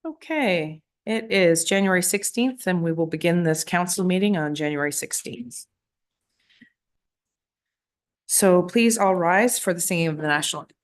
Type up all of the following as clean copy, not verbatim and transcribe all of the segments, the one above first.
Okay, it is January 16th and we will begin this council meeting on January 16th. So please all rise for the singing of the national anthem.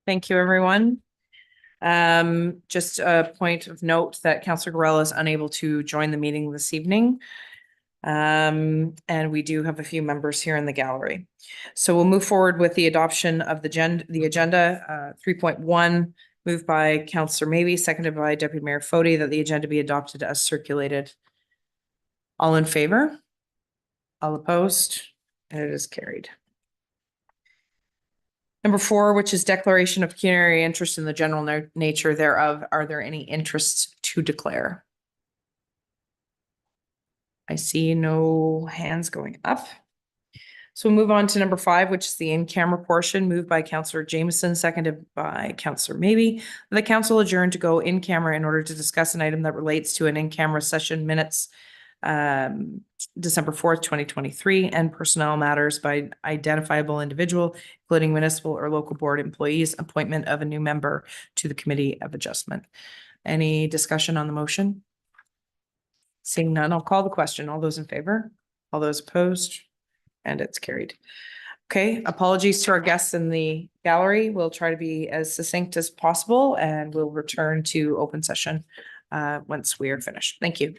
Thank you, everyone. Just a point of note that Councillor Gorella is unable to join the meeting this evening. And we do have a few members here in the gallery. So we'll move forward with the adoption of the agenda. 3.1, moved by Councillor Maybe, seconded by Deputy Mayor Fody, that the agenda be adopted as circulated. All in favor? All opposed? And it is carried. Number 4, which is declaration of pecuniary interest in the general nature thereof. Are there any interests to declare? I see no hands going up. So we'll move on to number 5, which is the in-camera portion, moved by Councillor Jameson, seconded by Councillor Maybe. The council adjourned to go in camera in order to discuss an item that relates to an in-camera session minutes, December 4th, 2023, and personnel matters by identifiable individual, including municipal or local board employees, appointment of a new member to the Committee of Adjustment. Any discussion on the motion? Seeing none, I'll call the question. All those in favor? All those opposed? And it's carried. Okay, apologies to our guests in the gallery. We'll try to be as succinct as possible and we'll return to open session once we are finished. Thank you.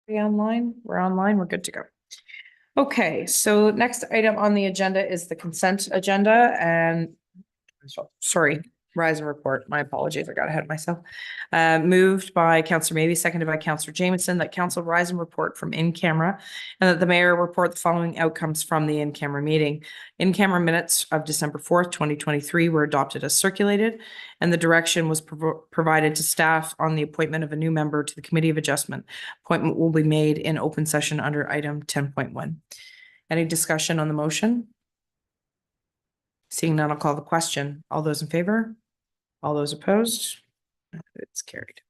We online? We're online. We're good to go. Okay, so next item on the agenda is the consent agenda and sorry, rise and report. My apologies. I got ahead of myself. Moved by Councillor Maybe, seconded by Councillor Jameson, that council rise and report from in camera and that the mayor report the following outcomes from the in-camera meeting. In-camera minutes of December 4th, 2023 were adopted as circulated, and the direction was provided to staff on the appointment of a new member to the Committee of Adjustment. Appointment will be made in open session under item 10.1. Any discussion on the motion? Seeing none, I'll call the question. All those in favor? All those opposed? It's carried.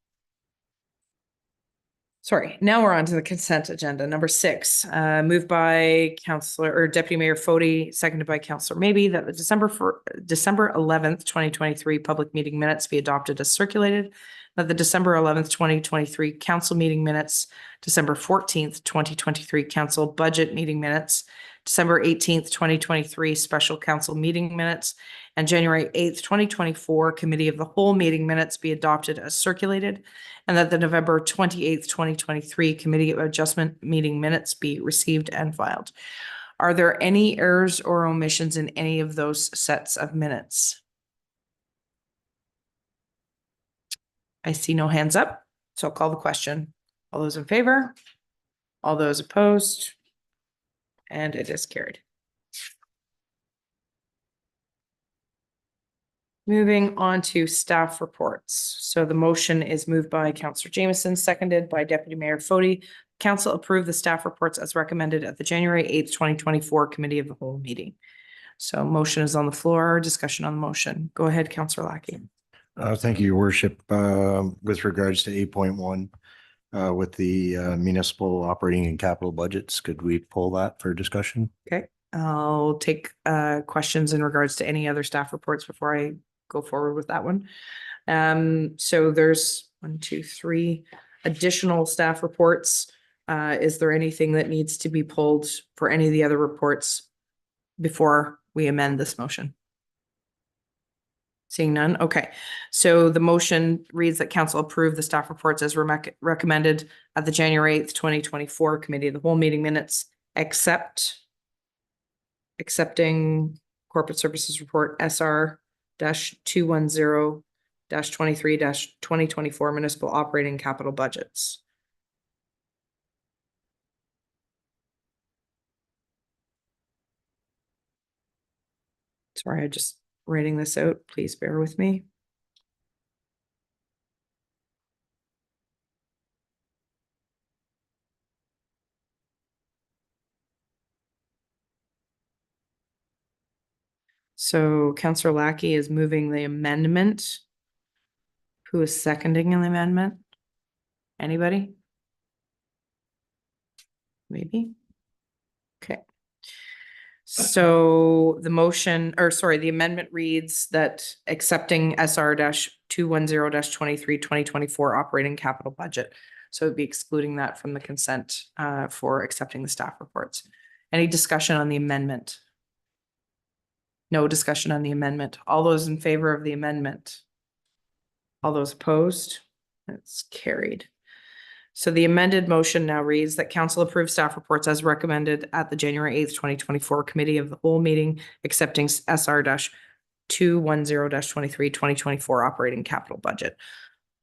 Sorry, now we're on to the consent agenda. Number 6, moved by Councillor or Deputy Mayor Fody, seconded by Councillor Maybe, that the December 11th, 2023 public meeting minutes be adopted as circulated. That the December 11th, 2023 council meeting minutes, December 14th, 2023 council budget meeting minutes, December 18th, 2023 special council meeting minutes, and January 8th, 2024 committee of the whole meeting minutes be adopted as circulated, and that the November 28th, 2023 committee of adjustment meeting minutes be received and filed. Are there any errors or omissions in any of those sets of minutes? I see no hands up, so I'll call the question. All those in favor? All those opposed? And it is carried. Moving on to staff reports. So the motion is moved by Councillor Jameson, seconded by Deputy Mayor Fody. Council approved the staff reports as recommended at the January 8th, 2024 Committee of the Whole meeting. So motion is on the floor. Discussion on the motion. Go ahead, Councillor Lackey. Thank you, Your Worship. With regards to 8.1, with the municipal operating and capital budgets, could we pull that for discussion? Okay, I'll take questions in regards to any other staff reports before I go forward with that one. So there's 1, 2, 3 additional staff reports. Is there anything that needs to be pulled for any of the other reports before we amend this motion? Seeing none. Okay. So the motion reads that council approve the staff reports as recommended at the January 8th, 2024 Committee of the Whole meeting minutes, accepting corporate services report SR-210-23-2024 municipal operating capital budgets. Sorry, I just writing this out. Please bear with me. So Councillor Lackey is moving the amendment. Who is seconding the amendment? Anybody? Maybe. Okay. So the motion, or sorry, the amendment reads that accepting SR-210-23-2024 operating capital budget. So it'd be excluding that from the consent for accepting the staff reports. Any discussion on the amendment? No discussion on the amendment. All those in favor of the amendment? All those opposed? That's carried. So the amended motion now reads that council approves staff reports as recommended at the January 8th, 2024 Committee of the Whole meeting, accepting SR-210-23-2024 operating capital budget.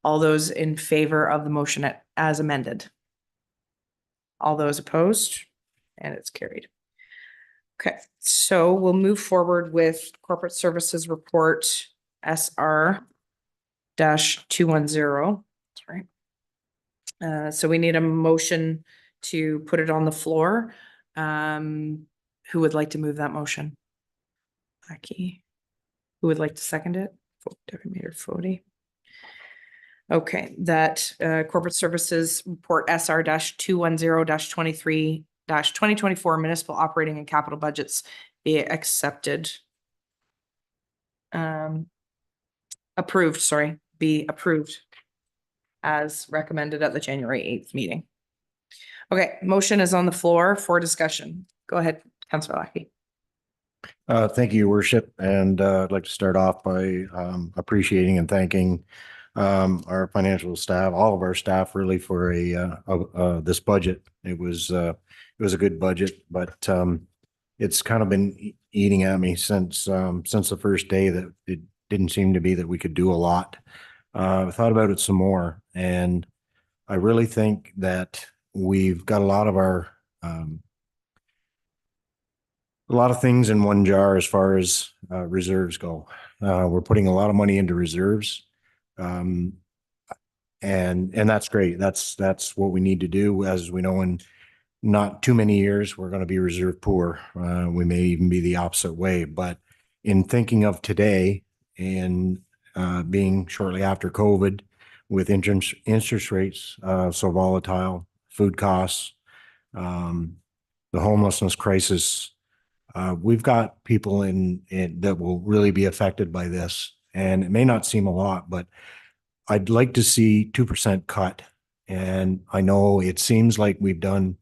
All those in favor of the motion as amended? All those opposed? And it's carried. Okay, so we'll move forward with corporate services report SR-210. Sorry. So we need a motion to put it on the floor. Who would like to move that motion? Lackey. Who would like to second it? Deputy Mayor Fody. Okay, that corporate services report SR-210-23-2024 municipal operating and capital budgets be accepted. Approved, sorry, be approved as recommended at the January 8th meeting. Okay, motion is on the floor for discussion. Go ahead, Councillor Lackey. Thank you, Your Worship. And I'd like to start off by appreciating and thanking our financial staff, all of our staff really for this budget. It was a good budget, but it's kind of been eating at me since the first day that it didn't seem to be that we could do a lot. I thought about it some more, and I really think that we've got a lot of things in one jar as far as reserves go. We're putting a lot of money into reserves. And that's great. That's what we need to do. As we know, in not too many years, we're going to be reserve poor. We may even be the opposite way. But in thinking of today and being shortly after COVID, with interest rates so volatile, food costs, the homelessness crisis, we've got people in that will really be affected by this. And it may not seem a lot, but I'd like to see 2% cut. And I know it seems like we've done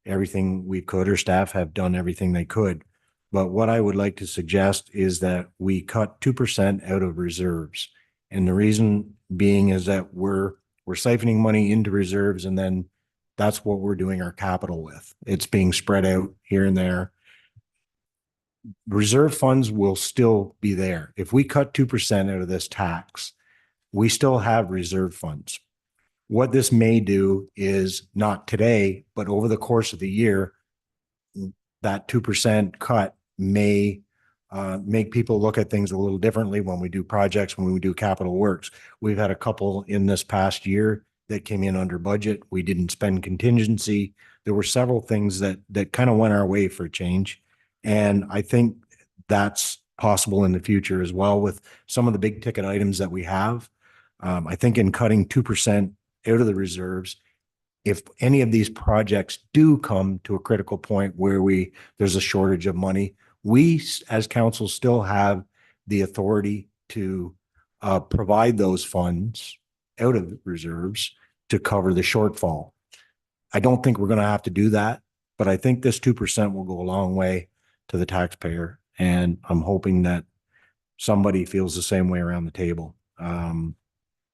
everything we could, or staff have done everything they could. But what I would like to suggest is that we cut 2% out of reserves. And the reason being is that we're siphoning money into reserves, and then that's what we're doing our capital with. It's being spread out here and there. Reserve funds will still be there. If we cut 2% out of this tax, we still have reserve funds. What this may do is, not today, but over the course of the year, that 2% cut may make people look at things a little differently when we do projects, when we do capital works. We've had a couple in this past year that came in under budget. We didn't spend contingency. There were several things that kind of went our way for a change. And I think that's possible in the future as well with some of the big ticket items that we have. I think in cutting 2% out of the reserves, if any of these projects do come to a critical point where there's a shortage of money, we as council still have the authority to provide those funds out of reserves to cover the shortfall. I don't think we're going to have to do that, but I think this 2% will go a long way to the taxpayer. And I'm hoping that somebody feels the same way around the table. 2%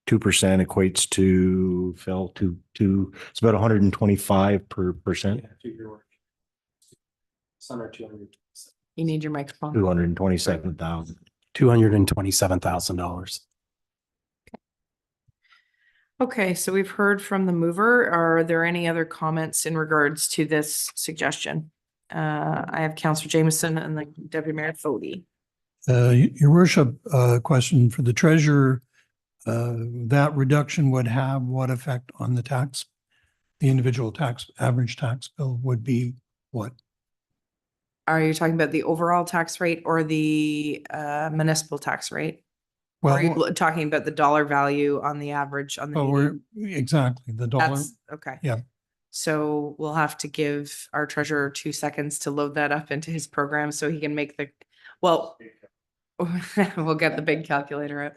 equates to, Phil, it's about 125 per percent. It's under 200. You need your microphone. 227,000. $227,000. Okay, so we've heard from the mover. Are there any other comments in regards to this suggestion? I have Councillor Jameson and the Deputy Mayor Fody. Your worship, question for the treasurer, that reduction would have what effect on the tax? The individual average tax bill would be what? Are you talking about the overall tax rate or the municipal tax rate? Or are Well, you talking about the dollar value on the average on the? exactly the dollar. Okay. Yeah. So we'll have to give our treasurer 2 seconds to load that up into his program so he can make we'll get the big calculator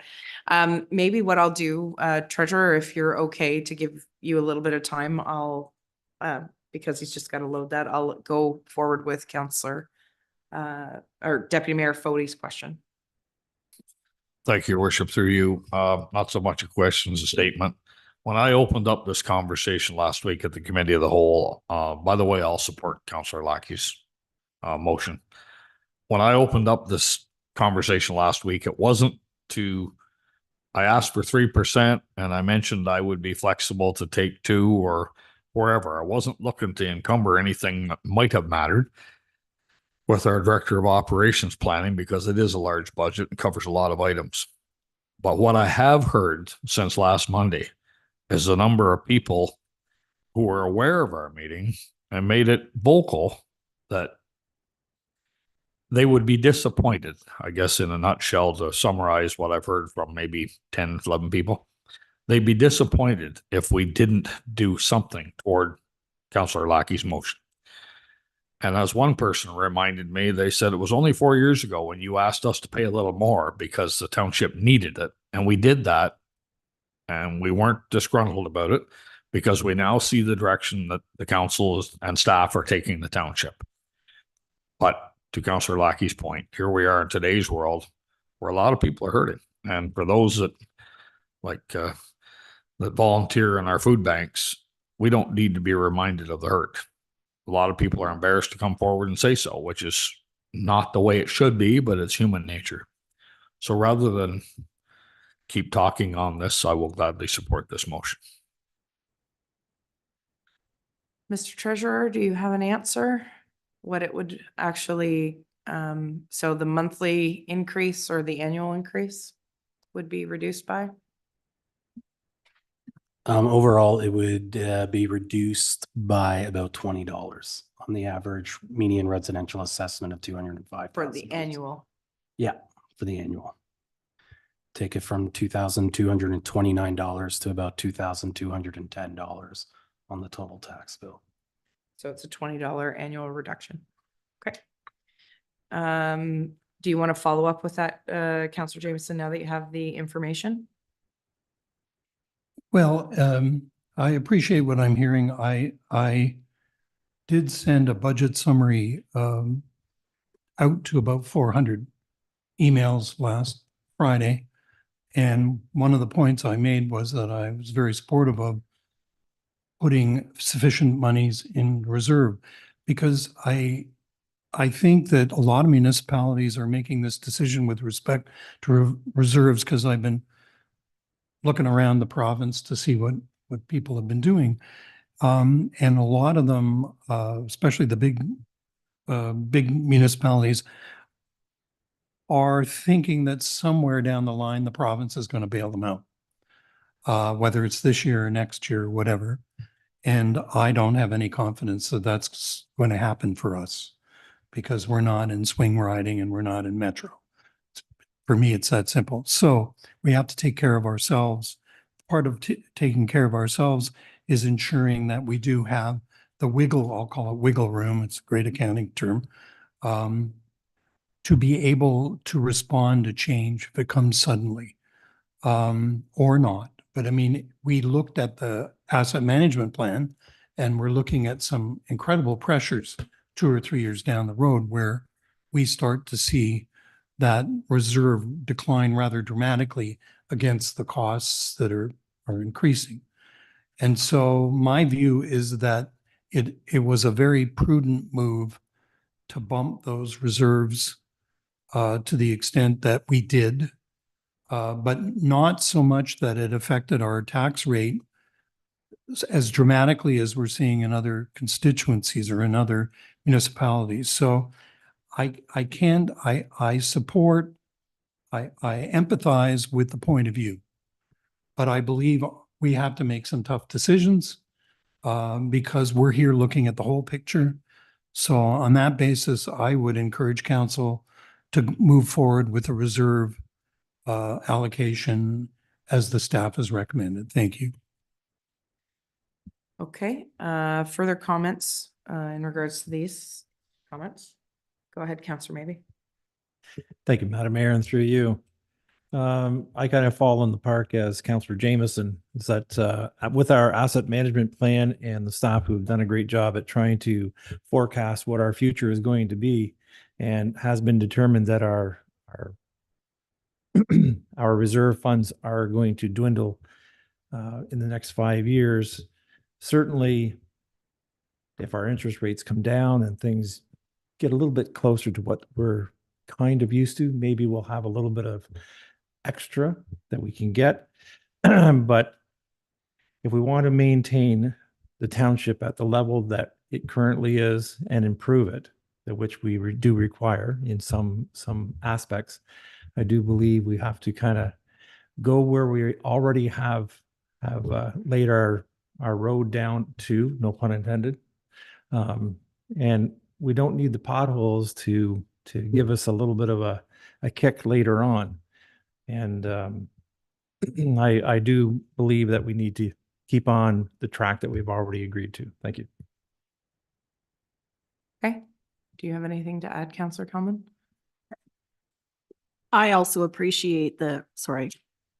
out. Maybe what I'll do, treasurer, if you're okay to give you a little bit of time, I'll, because he's just got to load that, I'll go forward with Councillor or Deputy Mayor Fody's question. Thank you, Your Worship, through you. Not so much a question as a statement. When I opened up this conversation last week at the Committee of the Whole, by the way, I'll support Councillor Lackey's motion. When I opened up this conversation last week, it wasn't I asked for 3% and I mentioned I would be flexible to take 2 or wherever. I wasn't looking to encumber anything that might have mattered with our Director of Operations Planning, because it is a large budget and covers a lot of items. But what I have heard since last Monday is a number of people who were aware of our meeting and made it vocal that they would be disappointed, I guess, in a nutshell, to summarize what I've heard from maybe 10, 11 people. They'd be disappointed if we didn't do something toward Councillor Lackey's motion. And as one person reminded me, they said it was only 4 years ago when you asked us to pay a little more because the township needed it. And we did that. And we weren't disgruntled about it because we now see the direction that the council and staff are taking the township. But to Councillor Lackey's point, here we are in today's world where a lot of people are hurting. And for those that like that volunteer in our food banks, we don't need to be reminded of the hurt. A lot of people are embarrassed to come forward and say so, which is not the way it should be, but it's human nature. So rather than keep talking on this, I will gladly support this motion. Mr. Treasurer, do you have an answer? What it would actually, so the monthly increase or the annual increase would be reduced by? Overall, it would be reduced by about $20 on the average median residential assessment of 205. For the annual. Yeah, for the annual. Take it from $2,229 to about $2,210 on the total tax bill. So it's a $20 annual reduction. Okay. Do you want to follow up with that, Councillor Jameson, now that you have the information? Well, I appreciate what I'm hearing. I did send a budget summary out to about 400 emails last Friday. And one of the points I made was that I was very supportive of putting sufficient monies in reserve, because I think that a lot of municipalities are making this decision with respect to reserves, because I've been looking around the province to see what people have been doing. And a lot of them, especially the big municipalities, are thinking that somewhere down the line, the province is going to bail them out, whether it's this year or next year, or whatever. And I don't have any confidence that that's going to happen for us, because we're not in swing riding and we're not in metro. For me, it's that simple. So we have to take care of ourselves. Part of taking care of ourselves is ensuring that we do have the wiggle, I'll call it wiggle room, it's a great accounting term, to be able to respond to change if it comes suddenly, or not. But I mean, we looked at the asset management plan, and we're looking at some incredible pressures 2 or 3 years down the road, where we start to see that reserve decline rather dramatically against the costs that are increasing. And so my view is that it was a very prudent move to bump those reserves to the extent that we did, but not so much that it affected our tax rate as dramatically as we're seeing in other constituencies or in other municipalities. So I support, I empathize with the point of view, but I believe we have to make some tough decisions because we're here looking at the whole picture. So on that basis, I would encourage council to move forward with a reserve allocation as the staff has recommended. Thank you. Okay, further comments in regards to these comments? Go ahead, Councillor Maybe. Thank you, Madam Mayor, and through you. I kind of fall in the park as Councillor Jameson, is that with our asset management plan and the staff who've done a great job at trying to forecast what our future is going to be, and has been determined that our our reserve funds are going to dwindle in the next 5 years. Certainly, if our interest rates come down and things get a little bit closer to what we're kind of used to, maybe we'll have a little bit of extra that we can get. But if we want to maintain the township at the level that it currently is and improve it, that which we do require in some aspects, I do believe we have to kind of go where we already have laid our road down to, no pun intended. And we don't need the potholes to give us a little bit of a kick later on. And I do believe that we need to keep on the track that we've already agreed to. Thank you. Okay. Do you have anything to add, Councillor Common? I also appreciate for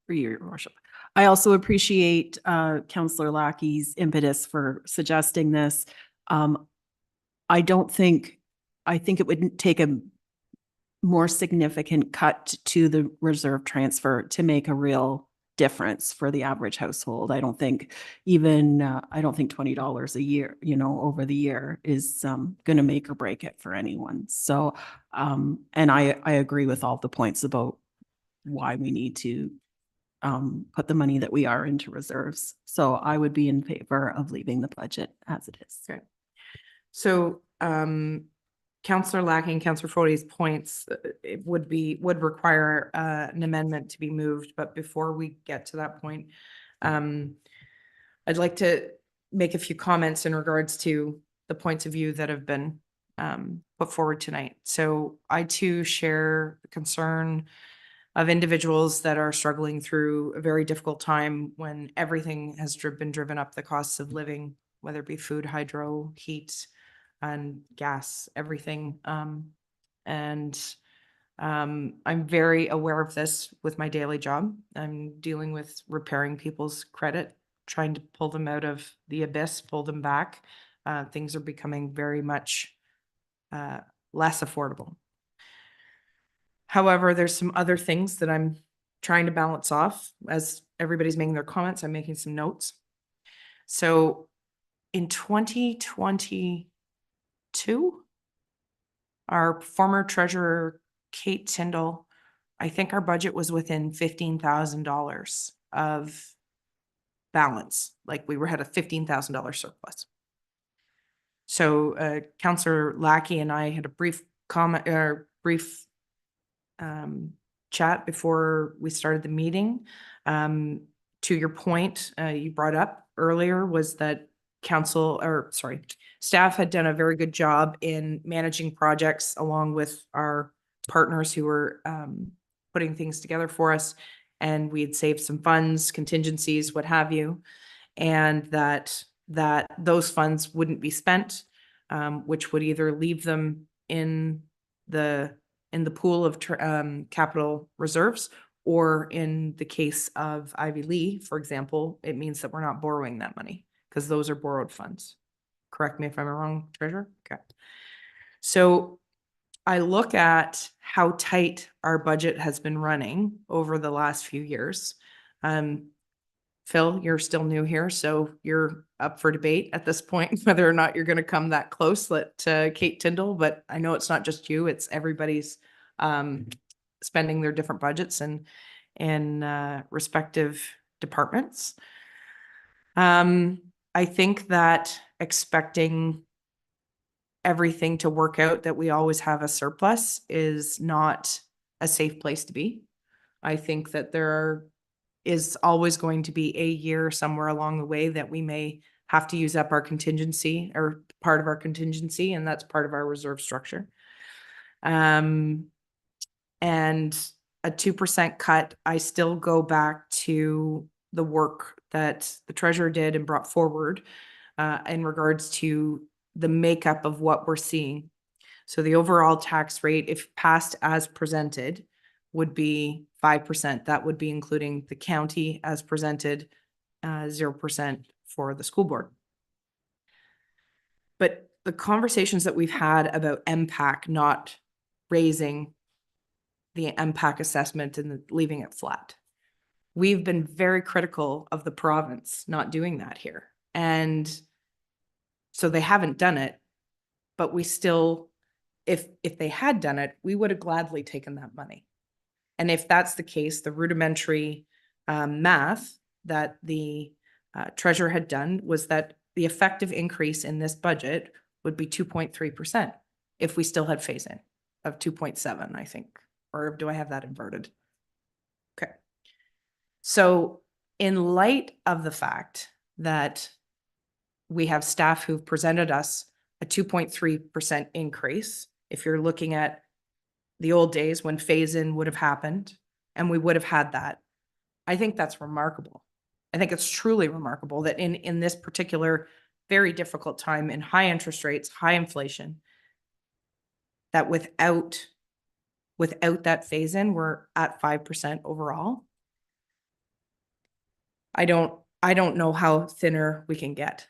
your worship. I also appreciate Councillor Lackey's impetus for suggesting this. I think it would take a more significant cut to the reserve transfer to make a real difference for the average household. I don't think even, I don't think $20 a year, over the year is going to make or break it for anyone. So, and I agree with all the points about why we need to put the money that we are into reserves. So I would be in favor of leaving the budget as it is. Okay. So, Councillor Lackey and Councillor Fode's points, it would require an amendment to be moved, but before we get to that point, I'd like to make a few comments in regards to the points of view that have been put forward tonight. So I too share the concern of individuals that are struggling through a very difficult time when everything has been driven up, the costs of living, whether it be food, hydro, heat, and gas, everything. I'm very aware of this with my daily job. I'm dealing with repairing people's credit, trying to pull them out of the abyss, pull them back. Things are becoming very much less affordable. However, there's some other things that I'm trying to balance off. As everybody's making their comments, I'm making some notes. So in 2022, our former treasurer, Kate Tyndall, I think our budget was within $15,000 of balance. Like we had a $15,000 surplus. So Councillor Lackey and I had a brief comment or brief chat before we started the meeting. To your point, you brought up earlier was that staff had done a very good job in managing projects along with our partners who were putting things together for us. And we had saved some funds, contingencies, what have you, and that those funds wouldn't be spent, which would either leave them in the pool of capital reserves, or in the case of Ivy Lee, for example, it means that we're not borrowing that money because those are borrowed funds. Correct me if I'm wrong, Treasurer. Okay. So I look at how tight our budget has been running over the last few years. Phil, you're still new here, so you're up for debate at this point, whether or not you're going to come that close to Kate Tyndall, but I know it's not just you, it's everybody's spending their different budgets and in respective departments. I think that expecting everything to work out, that we always have a surplus, is not a safe place to be. I think that there is always going to be a year somewhere along the way that we may have to use up our contingency or part of our contingency, and that's part of our reserve structure. And a 2% cut, I still go back to the work that the treasurer did and brought forward in regards to the makeup of what we're seeing. So the overall tax rate, if passed as presented, would be 5%. That would be including the county as presented, 0% for the school board. But the conversations that we've had about MPAC not raising the MPAC assessment and leaving it flat, we've been very critical of the province not doing that here. And so they haven't done it, but we still, if they had done it, we would have gladly taken that money. And if that's the case, the rudimentary math that the treasurer had done was that the effective increase in this budget would be 2.3% if we still had phase in of 2.7, I think. Or do I have that inverted? Okay. So in light of the fact that we have staff who've presented us a 2.3% increase, if you're looking at the old days when phase in would have happened and we would have had that, I think that's remarkable. I think it's truly remarkable that in this particular very difficult time, in high interest rates, high inflation, that without that phase in, we're at 5% overall. I don't know how thinner we can get,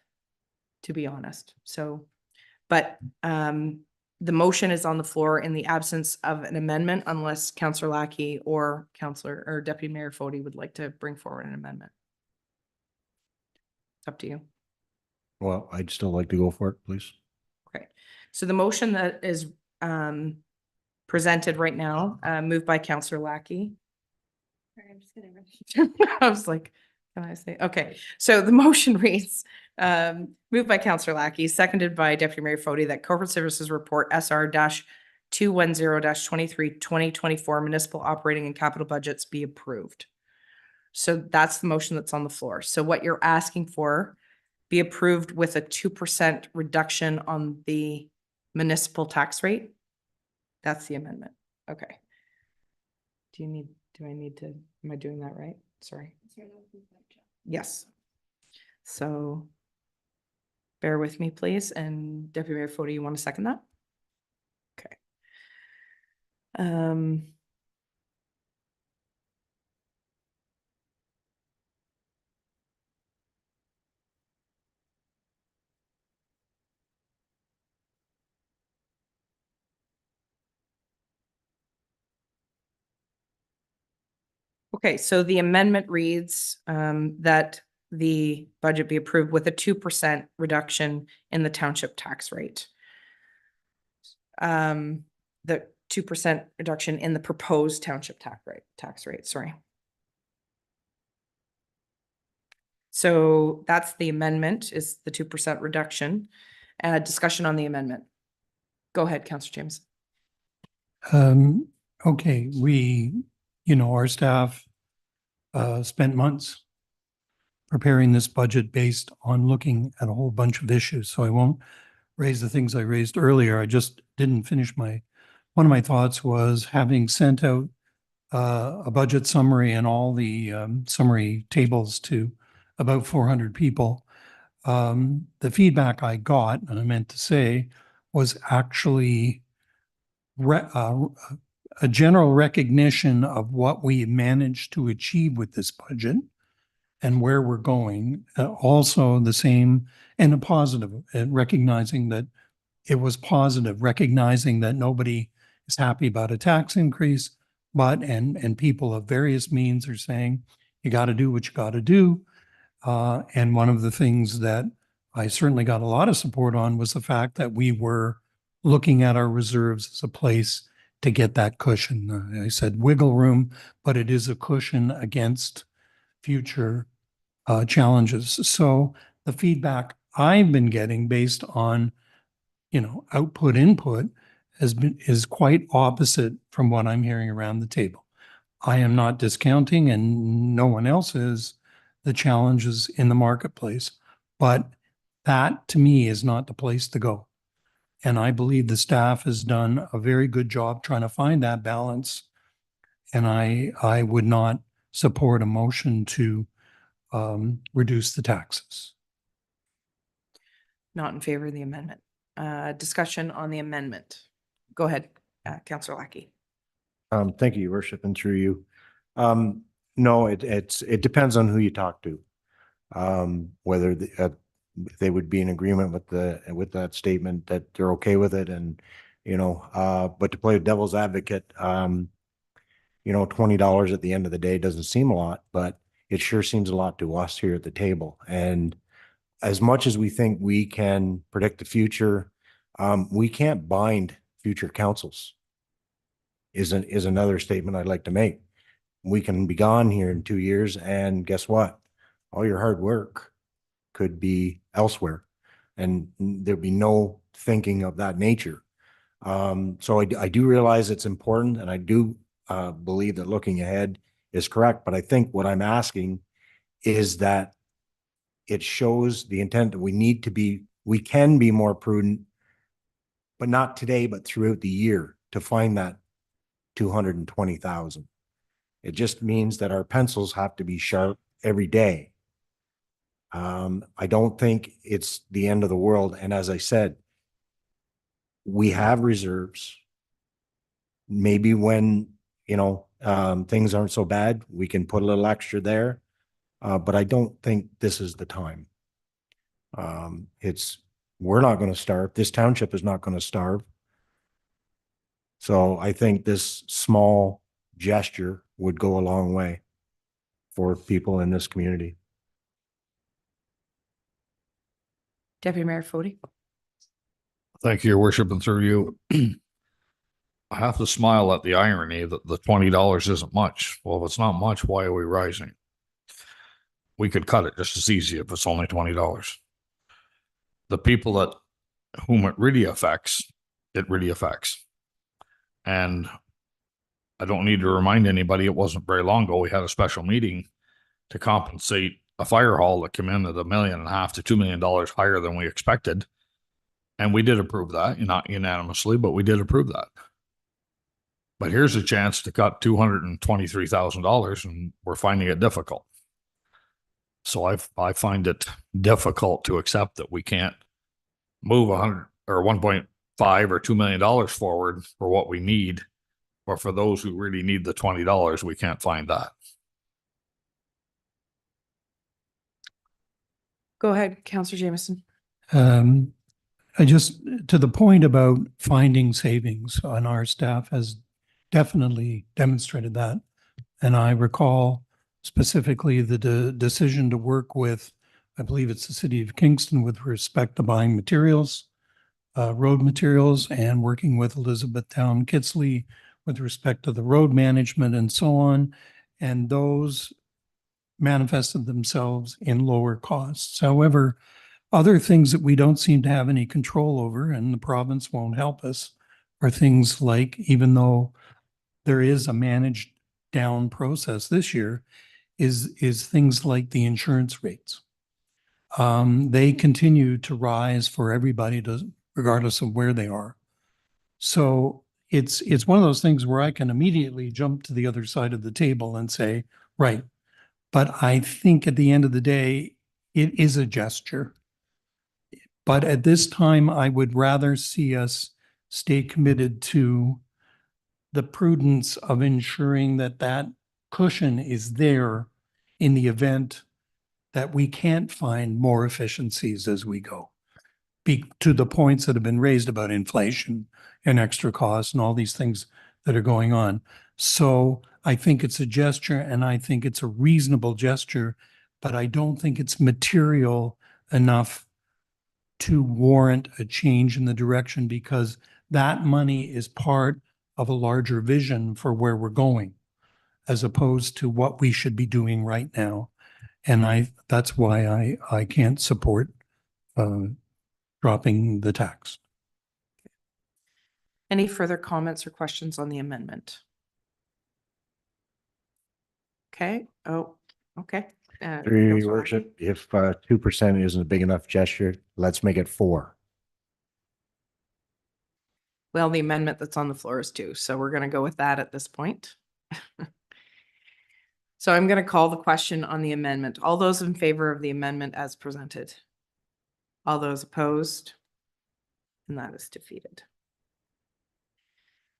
to be honest. So, but the motion is on the floor in the absence of an amendment unless Councillor Lackey or Councillor or Deputy Mayor Fody would like to bring forward an amendment. It's up to you. Well, I'd still like to go for it, please. Okay, so the motion that is presented right now, moved by Councillor Lackey. Sorry, I'm just getting ready. I was like, can I say? Okay, so the motion reads, moved by Councillor Lackey, seconded by Deputy Mayor Fody, that Corporate Services Report SR-210-23 2024 municipal operating and capital budgets be approved. So that's the motion that's on the floor. So what you're asking for, be approved with a 2% reduction on the municipal tax rate? That's the amendment. Okay. Do I need to, am I doing that right? Sorry. Yes. So bear with me, please. And Deputy Mayor Fody, you want to second that? Okay. Okay, so the amendment reads that the budget be approved with a 2% reduction in the township tax rate. The 2% reduction in the proposed township tax rate, sorry. So that's the amendment, is the 2% reduction. Discussion on the amendment. Go ahead, Councillor James. Okay, our staff spent months preparing this budget based on looking at a whole bunch of issues. So I won't raise the things I raised earlier. I just didn't finish one of my thoughts was having sent out a budget summary and all the summary tables to about 400 people. The feedback I got, and I meant to say, was actually a general recognition of what we managed to achieve with this budget and where we're going. Also the same, and a positive, recognizing that it was positive, recognizing that nobody is happy about a tax increase, but, and people of various means are saying, you got to do what you got to do. And one of the things that I certainly got a lot of support on was the fact that we were looking at our reserves as a place to get that cushion. I said wiggle room, but it is a cushion against future challenges. So the feedback I've been getting based on, output input is quite opposite from what I'm hearing around the table. I am not discounting, and no one else is, the challenges in the marketplace, but that to me is not the place to go. And I believe the staff has done a very good job trying to find that balance. And I would not support a motion to reduce the taxes. Not in favor of the amendment. Discussion on the amendment. Go ahead, Councillor Lackey. Thank you, Your Worship, and through you. No, it depends on who you talk to. Whether they would be in agreement with that statement, that they're okay with it, and but to play devil's advocate, $20 at the end of the day doesn't seem a lot, but it sure seems a lot to us here at the table. And as much as we think we can predict the future, we can't bind future councils. Is another statement I'd like to make. We can be gone here in 2 years, and guess what? All your hard work could be elsewhere, and there'd be no thinking of that nature. So I do realize it's important, and I do believe that looking ahead is correct. But I think what I'm asking is that it shows the intent that we can be more prudent, but not today, but throughout the year, to find that 220,000. It just means that our pencils have to be sharp every day. I don't think it's the end of the world. And as I said, we have reserves. Maybe when, things aren't so bad, we can put a little extra there. But I don't think this is the time. We're not going to starve. This township is not going to starve. So I think this small gesture would go a long way for people in this community. Deputy Mayor Fody. Thank you, your worship, and through you. I have to smile at the irony that the $20 isn't much. Well, if it's not much, why are we rising? We could cut it just as easy if it's only $20. The people that whom it really affects. And I don't need to remind anybody, it wasn't very long ago, we had a special meeting to compensate a fire hall that came in at $1.5 million to $2 million higher than we expected. And we did approve that, not unanimously, but we did approve that. But here's a chance to cut $223,000 and we're finding it difficult. So I find it difficult to accept that we can't move 100 or 1.5 or $2 million forward for what we need. But for those who really need the $20, we can't find that. Go ahead, Councillor Jameson. I just, to the point about finding savings, on our staff has definitely demonstrated that. And I recall specifically the decision to work with, I believe it's the city of Kingston with respect to buying materials, road materials, and working with Elizabethtown Kitsley with respect to the road management and so on. And those manifested themselves in lower costs. However, other things that we don't seem to have any control over, and the province won't help us, are things like, even though there is a managed down process this year, is things like the insurance rates. They continue to rise for everybody, regardless of where they are. So it's one of those things where I can immediately jump to the other side of the table and say, right. But I think at the end of the day, it is a gesture. But at this time, I would rather see us stay committed to the prudence of ensuring that that cushion is there in the event that we can't find more efficiencies as we go. To the points that have been raised about inflation and extra costs and all these things that are going on. So I think it's a gesture, and I think it's a reasonable gesture, but I don't think it's material enough to warrant a change in the direction, because that money is part of a larger vision for where we're going, as opposed to what we should be doing right now. And that's why I can't support dropping the tax. Any further comments or questions on the amendment? Okay. Oh, okay. Through your Councillor worship, if 2% isn't a big enough gesture, let's make it 4. Well, the amendment that's on the floor is 2, so we're going to go with that at this point. So I'm going to call the question on the amendment. All those in favor of the amendment as presented? All those opposed? And that is defeated.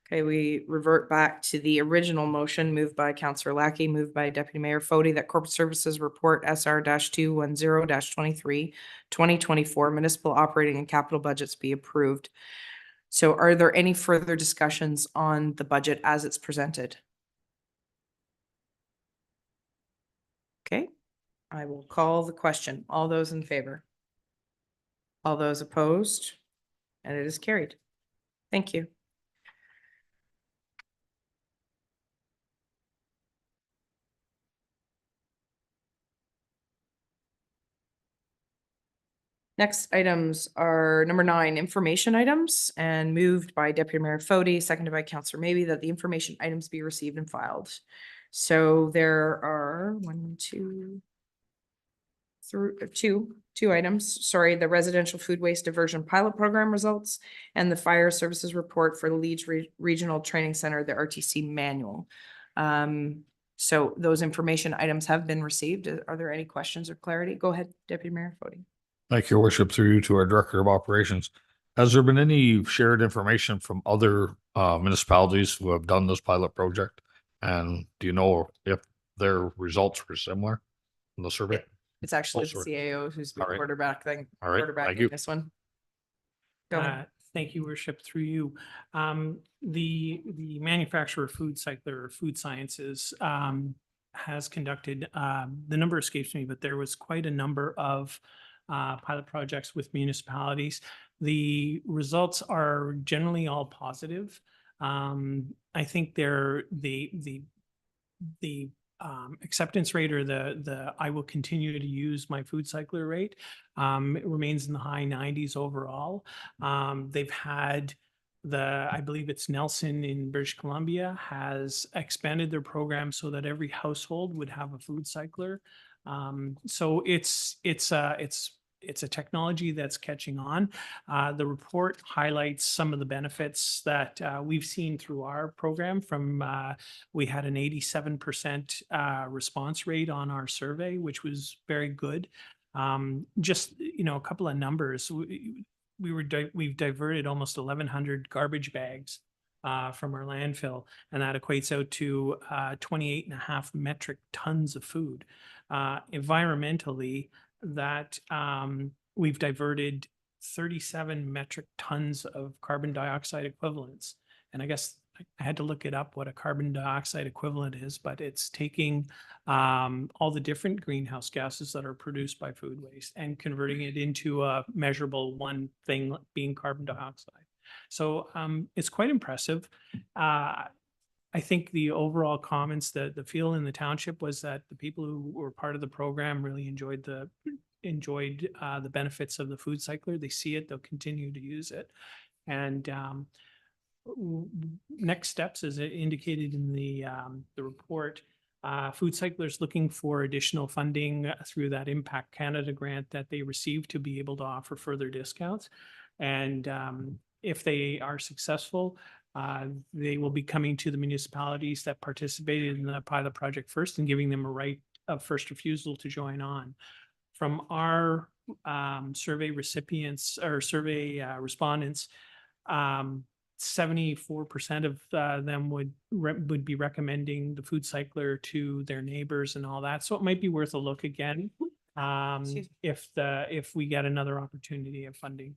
Okay, we revert back to the original motion moved by Councillor Lackey, moved by Deputy Mayor Fody, that Corporate Services Report SR-210-23, 2024 municipal operating and capital budgets be approved. So are there any further discussions on the budget as it's presented? Okay, I will call the question. All those in favor? All those opposed? And it is carried. Thank you. Next items are number 9, information items, and moved by Deputy Mayor Fody, seconded by Councillor Maybe, that the information items be received and filed. So there are two items. Sorry, the residential food waste diversion pilot program results and the fire services report for the Leeds Regional Training Center, the RTC manual. So those information items have been received. Are there any questions or clarity? Go ahead, Deputy Mayor Fody. Thank you, your worship, through you to our Director of Operations. Has there been any shared information from other municipalities who have done this pilot project? And do you know if their results were similar in the survey? It's actually the sorry. CAO who's been All right. quarterbacking All right, thank quarterbacking you. this one. Go ahead. Thank you, Worship, through you. The manufacturer Food Cycler or Food Sciences has conducted, the number escapes me, but there was quite a number of pilot projects with municipalities. The results are generally all positive. I think the acceptance rate or the I will continue to use my food cycler rate it remains in the high 90s overall. They've had I believe it's Nelson in British Columbia has expanded their program so that every household would have a food cycler. So it's a technology that's catching on. The report highlights some of the benefits that we've seen through our program from we had an 87% response rate on our survey, which was very good. Just, a couple of numbers. We've diverted almost 1,100 garbage bags from our landfill, and that equates out to 28.5 metric tons of food. Environmentally, that we've diverted 37 metric tons of carbon dioxide equivalents. And I guess I had to look it up what a carbon dioxide equivalent is, but it's taking all the different greenhouse gases that are produced by food waste and converting it into a measurable one thing being carbon dioxide. So it's quite impressive. I think the overall comments, the feel in the township was that the people who were part of the program really enjoyed the benefits of the food cycler. They see it, they'll continue to use it. And next steps, as indicated in the report, Food Cycler's looking for additional funding through that Impact Canada grant that they received to be able to offer further discounts. And if they are successful, they will be coming to the municipalities that participated in the pilot project first and giving them a right of first refusal to join on. From our survey recipients or survey respondents, 74% of them would be recommending the food cycler to their neighbors and all that. So it might be worth a look again if we get another opportunity of funding.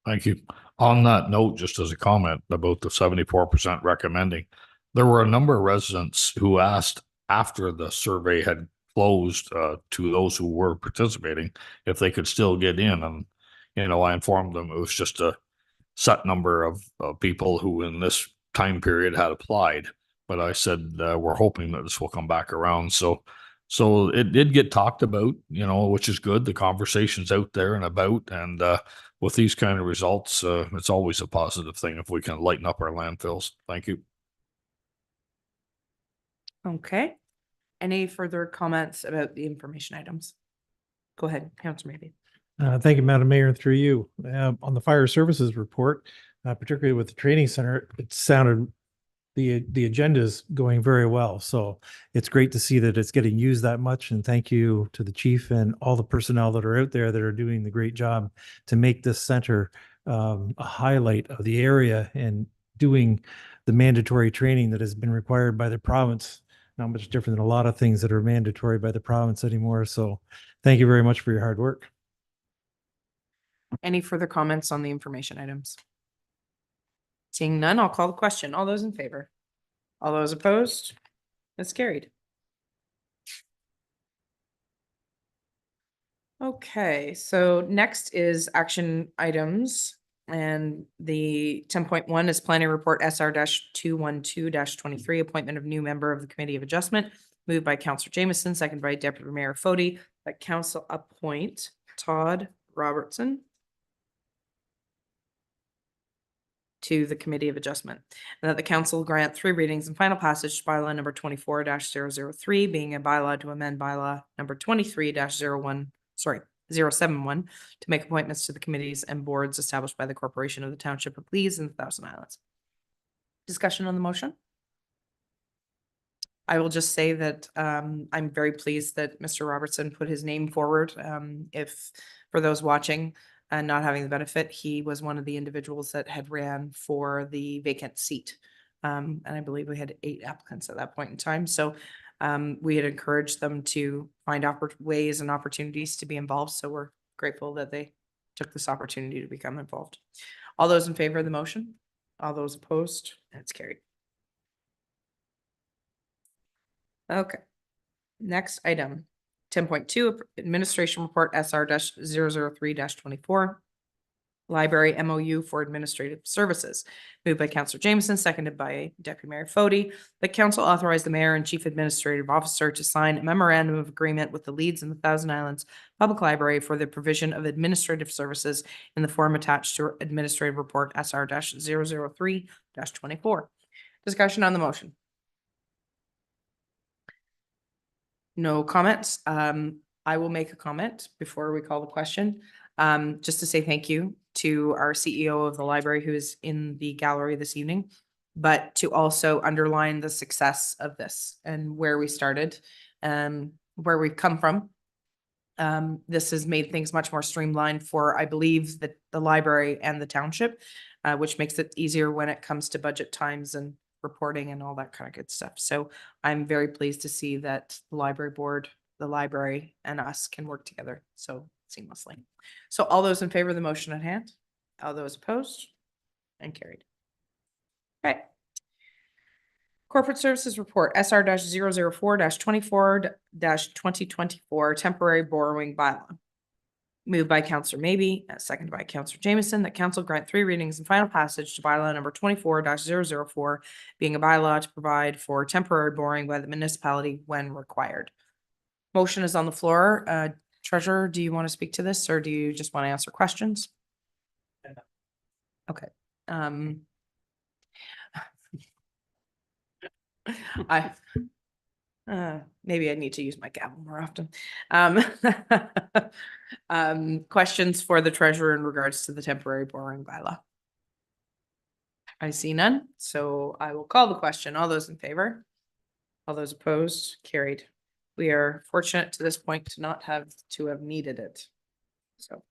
Thank you. On that note, just as a comment about the 74% recommending, there were a number of residents who asked after the survey had closed to those who were participating if they could still get in. And, I informed them it was just a set number of people who in this time period had applied. But I said, we're hoping that this will come back around. So it did get talked about, which is good. The conversation's out there and about. And with these kind of results, it's always a positive thing if we can lighten up our landfills. Thank you. Okay. Any further comments about the information items? Go ahead, Councillor Maybe. Thank you, Madam Mayor, and through you. On the fire services report, particularly with the training center, it sounded the agenda is going very well. So it's great to see that it's getting used that much. And thank you to the chief and all the personnel that are out there that are doing the great job to make this center a highlight of the area and doing the mandatory training that has been required by the province. Not much different than a lot of things that are mandatory by the province anymore. So thank you very much for your hard work. Any further comments on the information items? Seeing none, I'll call the question. All those in favor? All those opposed? That's carried. Okay, so next is action items. And the 10.1 is planning report SR-212-23, appointment of new member of the Committee of Adjustment, moved by Councillor Jameson, seconded by Deputy Mayor Fody, that council appoint Todd Robertson to the Committee of Adjustment, and that the council grant 3 readings and final passage to bylaw number 24-003, being a bylaw to amend bylaw number 23-071 to make appointments to the committees and boards established by the Corporation of the Township of Lees and the Thousand Islands. Discussion on the motion? I will just say that I'm very pleased that Mr. Robertson put his name forward. If for those watching and not having the benefit, he was one of the individuals that had ran for the vacant seat. And I believe we had 8 applicants at that point in time. So we had encouraged them to find ways and opportunities to be involved. So we're grateful that they took this opportunity to become involved. All those in favor of the motion? All those opposed? It's carried. Okay. Next item, 10.2, Administration Report SR 003 24. Library MOU for Administrative Services. Moved by Councillor Jameson, seconded by Deputy Mayor Fody. The council authorized the mayor and chief administrative officer to sign a memorandum of agreement with the Leeds and the Thousand Islands Public Library for the provision of administrative services in the form attached to Administrative Report SR 003 24. Discussion on the motion. No comments. I will make a comment before we call the question. Just to say thank you to our CEO of the library who is in the gallery this evening, but to also underline the success of this and where we started, where we've come from. This has made things much more streamlined for, I believe, the library and the township, which makes it easier when it comes to budget times and reporting and all that kind of good stuff. So I'm very pleased to see that the library board, the library, and us can work together so seamlessly. So all those in favor of the motion at hand? All those opposed? And carried. Okay. Corporate Services Report SR 004 24 2024 Temporary Borrowing Bylaw. Moved by Councillor Maybe, seconded by Councillor Jameson, that council grant 3 readings and final passage to bylaw number 24-004, being a bylaw to provide for temporary borrowing by the municipality when required. Motion is on the floor. Treasurer, do you want to speak to this or do you just want to answer questions? Okay. Maybe I need to use my gavel more often. Questions for the treasurer in regards to the temporary borrowing bylaw? I see none, so I will call the question. All those in favor? All those opposed? Carried. We are fortunate to this point to not have to have needed it. So,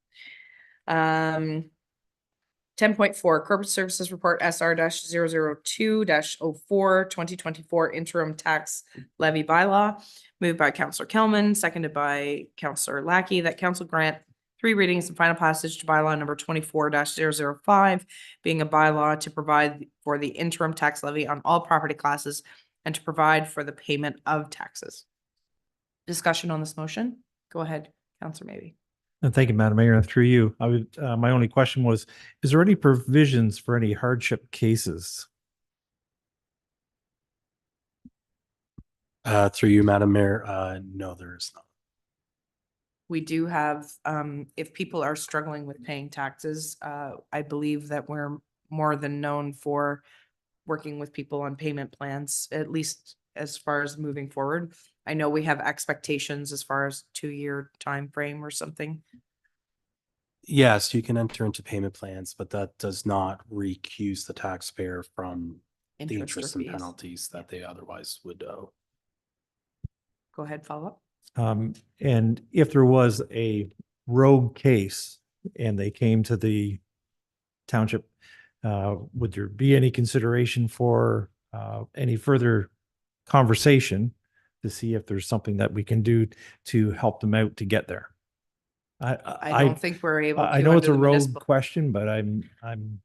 10.4 Corporate Services Report SR 002 04 2024 Interim Tax Levy Bylaw. Moved by Councillor Kelman, seconded by Councillor Lackey, that council grant 3 readings and final passage to bylaw number 24-005, being a bylaw to provide for the interim tax levy on all property classes and to provide for the payment of taxes. Discussion on this motion? Go ahead, Councillor Maybe. And thank you, Madam Mayor. And through you, I would, my only question was, is there any provisions for any hardship cases? Through you, Madam Mayor, no, there is not. We do have, if people are struggling with paying taxes, I believe that we're more than known for working with people on payment plans, at least as far as moving forward. I know we have expectations as far as 2-year time frame or something. Yes, you can enter into payment plans, but that does not recuse the taxpayer from the interest or and fees. penalties that they otherwise would owe. Go ahead, follow up. And if there was a rogue case and they came to the township, would there be any consideration for any further conversation to see if there's something that we can do to help them out to get there? I don't think we're able to. I know it's a under the rogue municipal- question, but I'm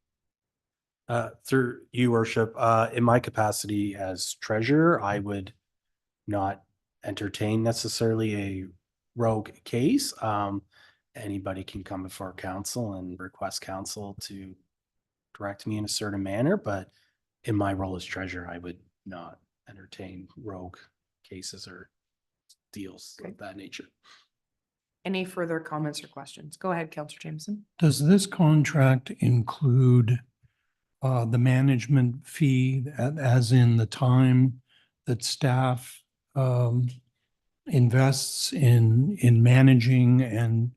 Through you, worship, in my capacity as treasurer, I would not entertain necessarily a rogue case. Anybody can come before council and request council to direct me in a certain manner, but in my role as treasurer, I would not entertain rogue cases or deals Okay. of that nature. Any further comments or questions? Go ahead, Councillor Jameson. Does this contract include the management fee, as in the time that staff invests in managing and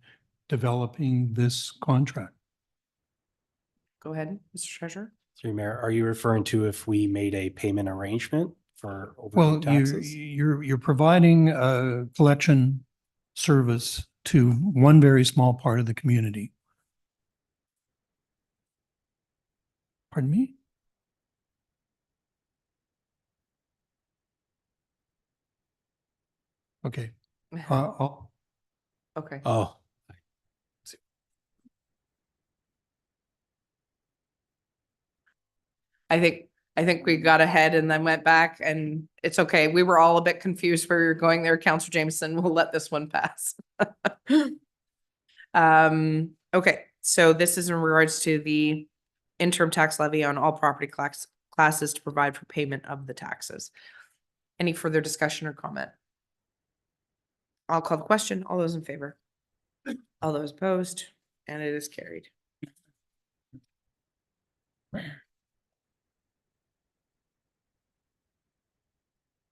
developing this contract? Go ahead, Mr. Treasurer. Through Mayor, are you referring to if we made a payment arrangement for Well, overdue taxes? you're providing a collection service to one very small part of the community. Pardon me? Okay. I'll- Okay. Oh, I think we got ahead and then went back, and it's okay. We were all a bit confused where you're going there, Counselor Jameson. We'll let this one pass. Okay, so this is in regards to the interim tax levy on all property classes to provide for payment of the taxes. Any further discussion or comment? I'll call the question. All those in favor? All those opposed? And it is carried.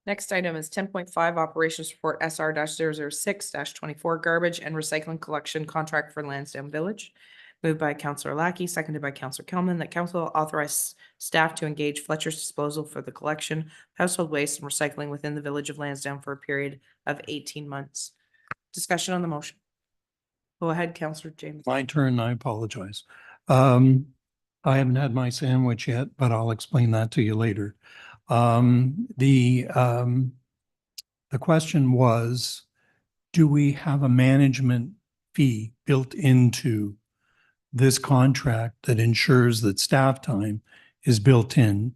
Next item is 10.5 Operations Report SR-006-24 Garbage and Recycling Collection Contract for Lansdowne Village. Moved by Councillor Lackey, seconded by Councillor Kelman, that council authorize staff to engage Fletcher's Disposal for the collection of household waste and recycling within the village of Lansdowne for a period of 18 months. Discussion on the motion. Go ahead, Councillor James. My turn, I apologize. I haven't had my sandwich yet, but I'll explain that to you later. The question was, do we have a management fee built into this contract that ensures that staff time is built in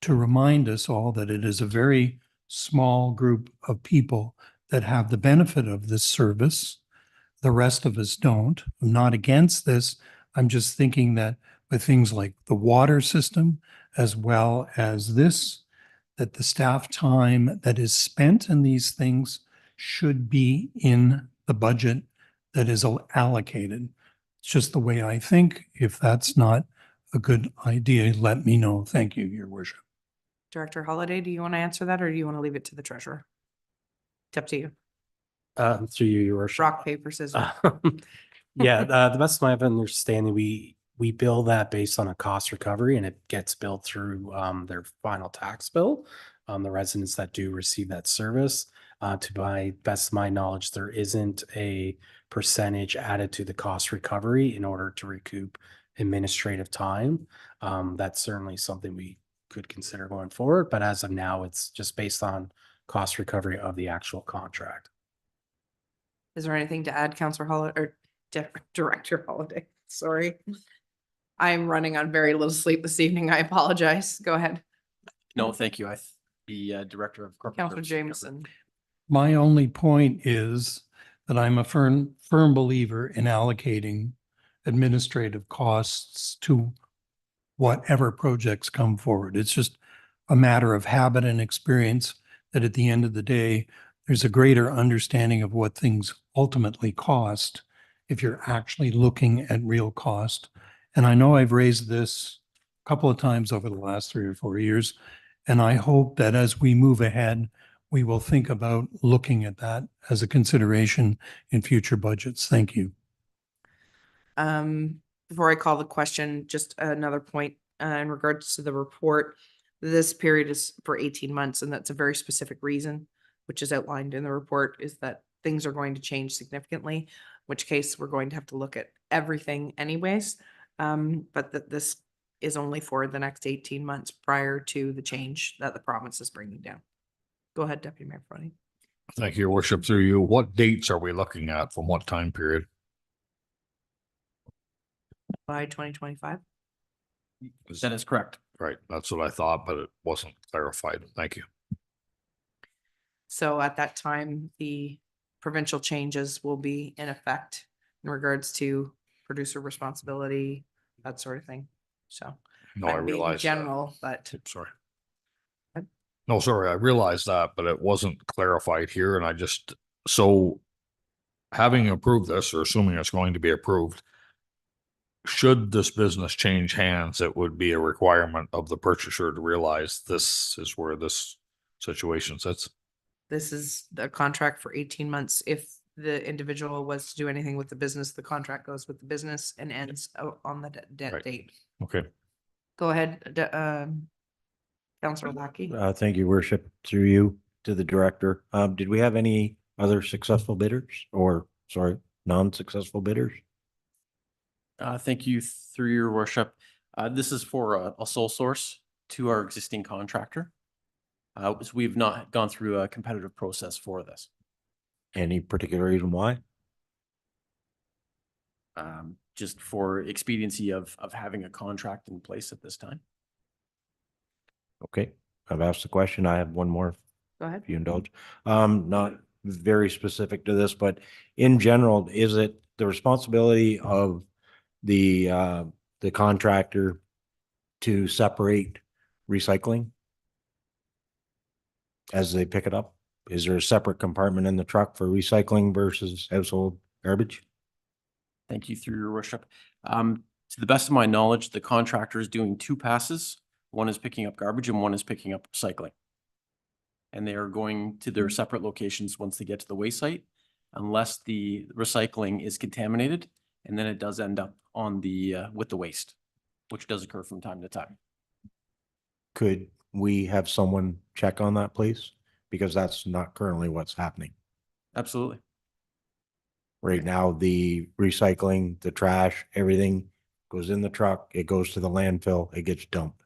to remind us all that it is a very small group of people that have the benefit of this service. The rest of us don't. I'm not against this. I'm just thinking that with things like the water system, as well as this, that the staff time that is spent in these things should be in the budget that is allocated. It's just the way I think. If that's not a good idea, let me know. Thank you, Your Worship. Director Holliday, do you want to answer that, or do you want to leave it to the treasurer? It's up to you. Through you, Your Worship. Rock, paper, scissors. Yeah, the best of my understanding, we bill that based on a cost recovery, and it gets billed through their final tax bill. The residents that do receive that service, to my best of my knowledge, there isn't a percentage added to the cost recovery in order to recoup administrative time. That's certainly something we could consider going forward, but as of now, it's just based on cost recovery of the actual contract. Is there anything to add, Councillor Holiday, or Director Holiday? Sorry. I'm running on very little sleep this evening. I apologize. Go ahead. No, thank you. The Director of Corporate Councillor Services. Jameson. My only point is that I'm a firm believer in allocating administrative costs to whatever projects come forward. It's just a matter of habit and experience that at the end of the day, there's a greater understanding of what things ultimately cost if you're actually looking at real cost. And I know I've raised this a couple of times over the last 3 or 4 years, and I hope that as we move ahead, we will think about looking at that as a consideration in future budgets. Thank you. Before I call the question, just another point in regards to the report. This period is for 18 months, and that's a very specific reason, which is outlined in the report, is that things are going to change significantly, in which case we're going to have to look at everything anyways. But that this is only for the next 18 months prior to the change that the province is bringing down. Go ahead, Deputy Mayor Froney. Thank you, Your Worship. Through you, what dates are we looking at from what time period? By 2025. That is correct. Right, that's what I thought, but it wasn't clarified. Thank you. So at that time, the provincial changes will be in effect in regards to producer responsibility, that sort of thing. So. No, I might be in realize that. general, but Sorry. What? No, sorry, I realized that, but it wasn't clarified here, and I just, so having approved this, or assuming it's going to be approved, should this business change hands, it would be a requirement of the purchaser to realize this is where this situation sits. this is the contract for 18 months. If the individual was to do anything with the business, the contract goes with the business and ends on the debt Right. date. Okay. Go ahead, Councillor Lackey. Thank you, Worship. Through you to the Director. Did we have any other successful bidders or, sorry, non-successful bidders? Thank you, through your worship. This is for a sole source to our existing contractor. So we've not gone through a competitive process for this. Any particular reason why? Just for expediency of having a contract in place at this time. Okay, I've asked the question. I have one more, Go ahead. if you indulge. Not very specific to this, but in general, is it the responsibility of the contractor to separate recycling as they pick it up? Is there a separate compartment in the truck for recycling versus household garbage? Thank you, through your worship. To the best of my knowledge, the contractor is doing two passes. One is picking up garbage and one is picking up recycling. And they are going to their separate locations once they get to the waste site, unless the recycling is contaminated, and then it does end up on the, with the waste, which does occur from time to time. Could we have someone check on that, please? Because that's not currently what's happening. Absolutely. Right now, the recycling, the trash, everything goes in the truck, it goes to the landfill, it gets dumped.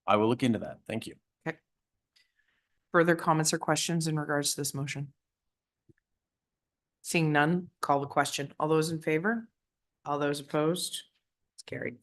I will look into that. Thank you. Okay. Further comments or questions in regards to this motion? Seeing none, call the question. All those in favor? All those opposed? It's carried.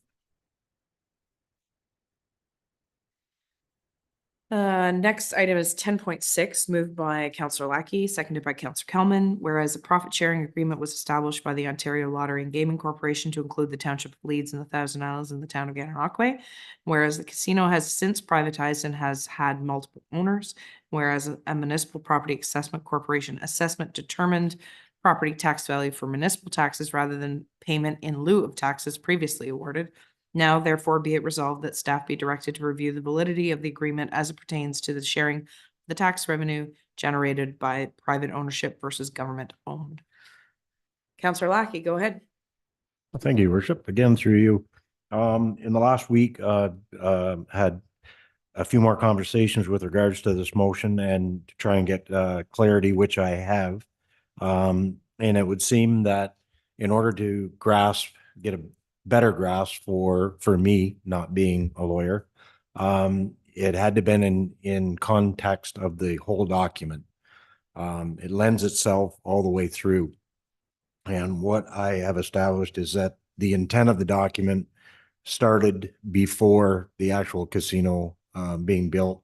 Next item is 10.6, moved by Councillor Lackey, seconded by Councillor Kelman. Whereas a profit sharing agreement was established by the Ontario Lottery and Gaming Corporation to include the Township of Leeds and the Thousand Isles in the town of Gananoque. Whereas the casino has since privatized and has had multiple owners. Whereas a municipal property assessment corporation assessment determined property tax value for municipal taxes rather than payment in lieu of taxes previously awarded. Now, therefore, be it resolved that staff be directed to review the validity of the agreement as it pertains to the sharing of the tax revenue generated by private ownership versus government owned. Councillor Lackey, go ahead. Well, thank you, Your Worship. Again, through you. In the last week, had a few more conversations with regards to this motion and to try and get clarity, which I have. And it would seem that in order to get a better grasp for me, not being a lawyer, it had to been in context of the whole document. It lends itself all the way through. And what I have established is that the intent of the document started before the actual casino being built.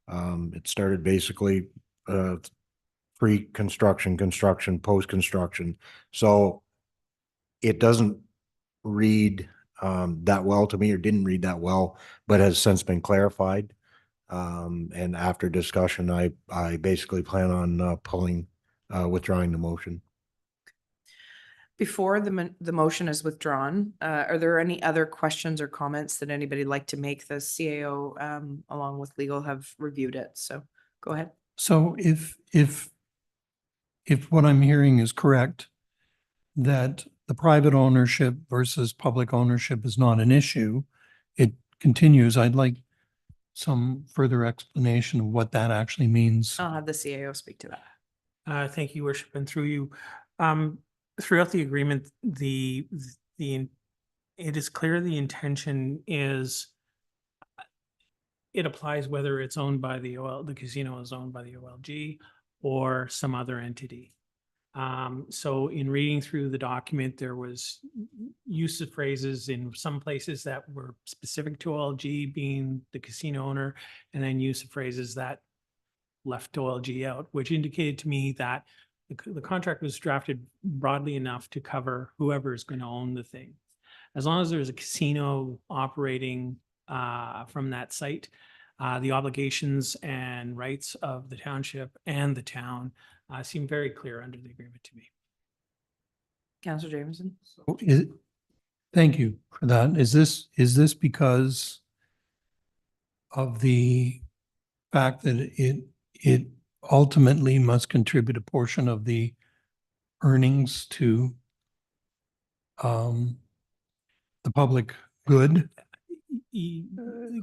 It started basically pre-construction, construction, post-construction. So it doesn't read that well to me, or didn't read that well, but has since been clarified. And after discussion, I basically plan on withdrawing the motion. Before the motion is withdrawn, are there any other questions or comments that anybody'd like to make? The CAO, along with legal, have reviewed it. So go ahead. So if what I'm hearing is correct, that the private ownership versus public ownership is not an issue, it continues. I'd like some further explanation of what that actually means. I'll have the CAO speak to that. Thank you, Worship, and through you. Throughout the agreement, it is clear the intention is it applies whether it's owned by the casino is owned by the OLG or some other entity. So in reading through the document, there was use of phrases in some places that were specific to OLG being the casino owner, and then use of phrases that left OLG out, which indicated to me that the contract was drafted broadly enough to cover whoever is going to own the thing. As long as there's a casino operating from that site, the obligations and rights of the township and the town seem very clear under the agreement to me. Councillor Jameson? Thank you for that. Is this because of the fact that it ultimately must contribute a portion of the earnings to the public good?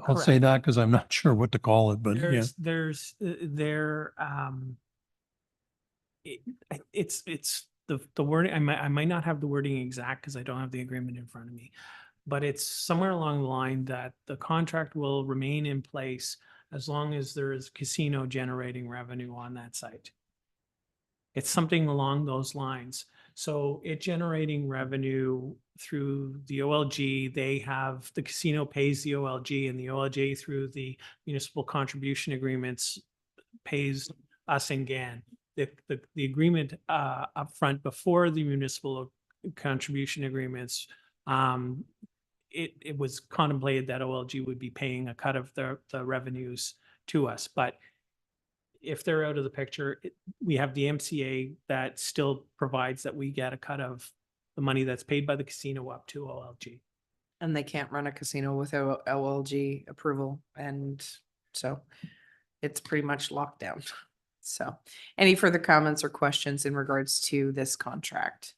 I'll say that because I'm not sure what to call it, but yeah. It's the wording. I might not have the wording exact because I don't have the agreement in front of me, but it's somewhere along the line that the contract will remain in place as long as there is casino generating revenue on that site. It's something along those lines. So it generating revenue through the OLG, the casino pays the OLG, and the OLG through the municipal contribution agreements pays us and GAN. The agreement upfront before the municipal contribution agreements, it was contemplated that OLG would be paying a cut of the revenues to us. But if they're out of the picture, we have the MCA that still provides that we get a cut of the money that's paid by the casino up to OLG. And they can't run a casino without OLG approval. And so it's pretty much locked down. So any further comments or questions in regards to this contract?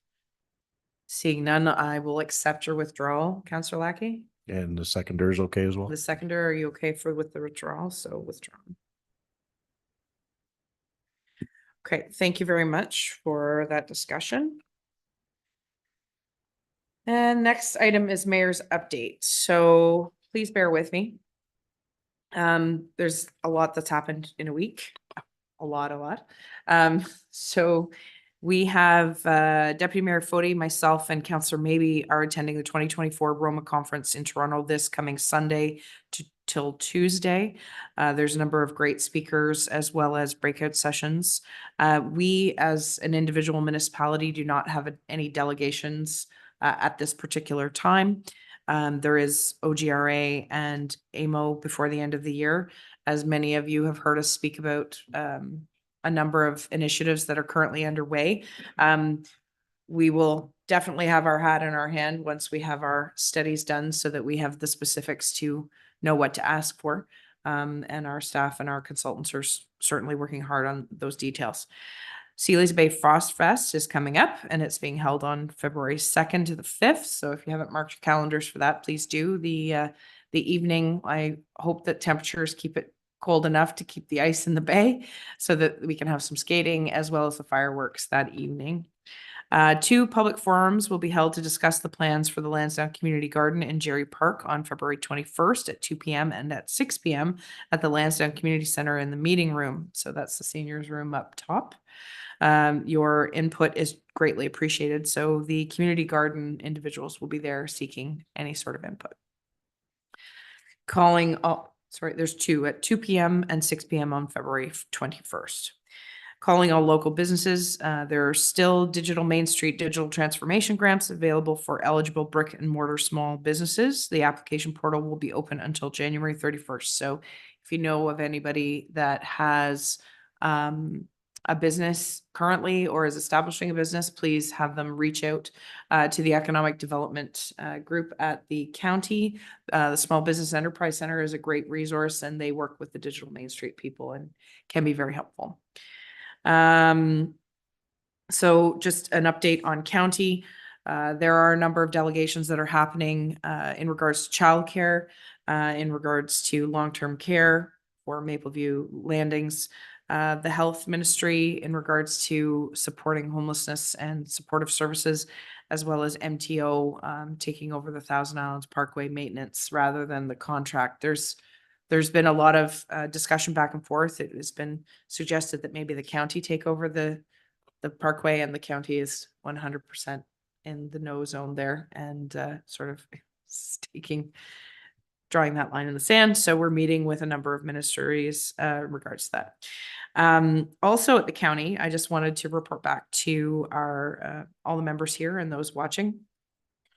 Seeing none, I will accept your withdrawal, Councillor Lackey. And the seconder is okay as well? The seconder, are you okay with the withdrawal? So withdrawn. Okay, thank you very much for that discussion. And next item is mayor's update. So please bear with me. There's a lot that's happened in a week. A lot. So we have Deputy Mayor Foti, myself, and Councillor Maybe are attending the 2024 Roma Conference in Toronto this coming Sunday till Tuesday. There's a number of great speakers as well as breakout sessions. We, as an individual municipality, do not have any delegations at this particular time. There is OGRA and AMO before the end of the year. As many of you have heard us speak about a number of initiatives that are currently underway. We will definitely have our hat in our hand once we have our studies done so that we have the specifics to know what to ask for. And our staff and our consultants are certainly working hard on those details. Sealy's Bay Frost Fest is coming up and it's being held on February 2nd to the 5th. So if you haven't marked your calendars for that, please do. The evening, I hope that temperatures keep it cold enough to keep the ice in the bay so that we can have some skating as well as the fireworks that evening. 2 public forums will be held to discuss the plans for the Lansdowne Community Garden in Jerry Park on February 21st at 2 p.m. and at 6 p.m. at the Lansdowne Community Center in the meeting room. So that's the seniors room up top. Your input is greatly appreciated. So the community garden individuals will be there seeking any sort of input. There's 2 at 2 p.m. and 6 p.m. on February 21st. Calling all local businesses. There are still digital Main Street digital transformation grants available for eligible brick and mortar small businesses. The application portal will be open until January 31st. So if you know of anybody that has a business currently or is establishing a business, please have them reach out to the Economic Development Group at the county. The Small Business Enterprise Center is a great resource and they work with the digital Main Street people and can be very helpful. So just an update on county. There are a number of delegations that are happening in regards to childcare, in regards to long-term care for Mapleview Landings, the health ministry in regards to supporting homelessness and supportive services, as well as MTO taking over the Thousand Islands Parkway maintenance rather than the contract. There's been a lot of discussion back and forth. It has been suggested that maybe the county take over the parkway, and the county is 100% in the no zone there and sort of drawing that line in the sand. So we're meeting with a number of ministries in regards to that. Also at the county, I just wanted to report back to our all the members here and those watching.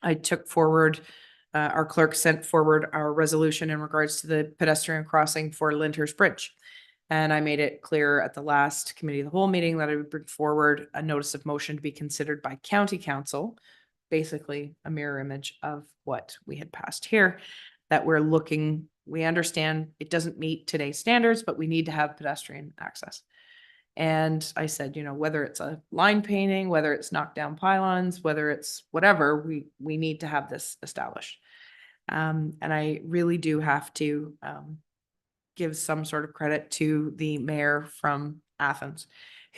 I took forward, our clerk sent forward our resolution in regards to the pedestrian crossing for Lyndhurst Bridge. And I made it clear at the last committee of the whole meeting that I would bring forward a notice of motion to be considered by county council, basically a mirror image of what we had passed here, that we understand it doesn't meet today's standards, but we need to have pedestrian access. And I said, whether it's a line painting, whether it's knocked down pylons, whether it's whatever, we need to have this established. And I really do have to give some sort of credit to the mayor from Athens,